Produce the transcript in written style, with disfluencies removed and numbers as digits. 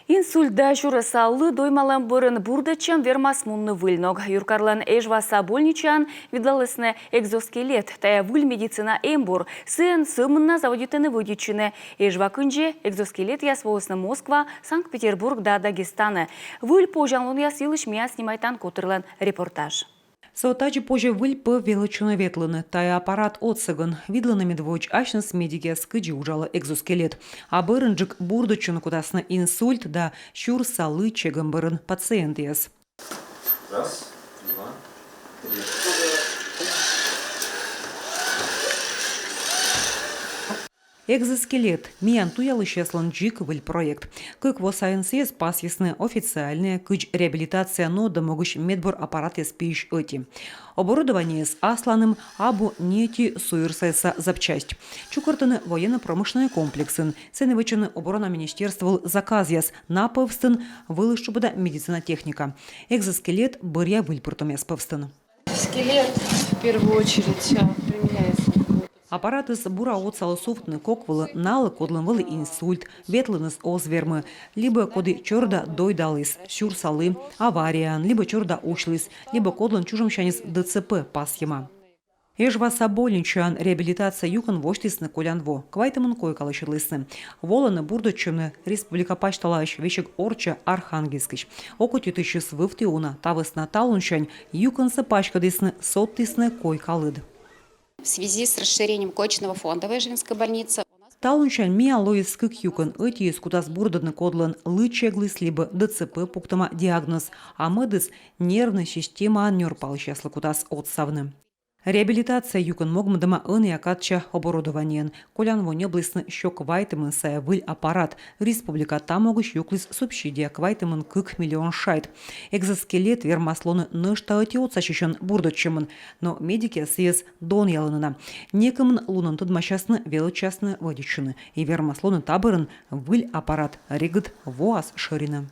Инсульда журасалы доймалан бұрын бурдачам вермас мунны выльног. Юркарлан эжваса больничан видалысны экзоскелет, тая выль медицина эмбур, сын сымынна заводитыны выдичыны. Эжва күнже экзоскелет ясвоосны Москва, Санкт-Петербург да Дагестаны. Выль пожанлун ясилыш мия снимайтан котырлан репортаж. Саутачи позже выль по величину ветланы, тая аппарат отсыган, видланы медвоч ашнас медике скыджи ужала экзоскелет. А бырынджик бурдучун кудасна инсульт да щур салы чегам бырын пациент ес. Раз, два, три. Экзоскелет. Миян туялышеслан джик выль проект. Как во сайенсе спас ясны официальная кыч реабилитация нода могущ медбор аппарат еспиш эти. Оборудование с асланым абу нети суирсайса запчасть. Чукартаны военно-промышленные комплексы. Сеневичаны оборона министерствовал заказ яс на певстен вылышубада медицина техника. Экзоскелет бырья выль пуртом певстен. Скелет в первую очередь применяется. Аппарат из бура отсалы софтны коквалы налы кодлынвалы инсульт, ветлыныс озвермы, либо коды чорда дойдалыс, щурсалы, авария, либо чорда учлыс, либо кодлын чужымщанис ДЦП пасьема. Ежва собольничан реабилитация юкан воштисны колянво, квайтамын койкалышырлысны. Воланы бурдочуны республика пачталаш вещек орча Архангельскич. Окути тысячус вывтиуна, тавысна талунчань, юкансы пачкадысны соттысны койкалыд. В связи с расширением коечного фонда Вежевинской больницы Талунчан мия лоис кык юкан эти скутас бурдадны кодлан лычеглыс либо ДЦП пуктама диагноз, а мэдыс нервная система нерпал счастлы кутас отсавны. Реабилитация юкан могмадама ын якатча оборудованиен. Колян вонеблысны щек вайтымын сая выль аппарат. Республика там могущ юклыс субсидия квайтымын кык миллион шайт. Экзоскелет вермаслоны нышта отиот сачищен бурдочемын. Но медики съез дон ялынына. Некымын лунын тудмащасны велочасны водичыны. И вермаслоны табырын выль аппарат ригыт воас шырины.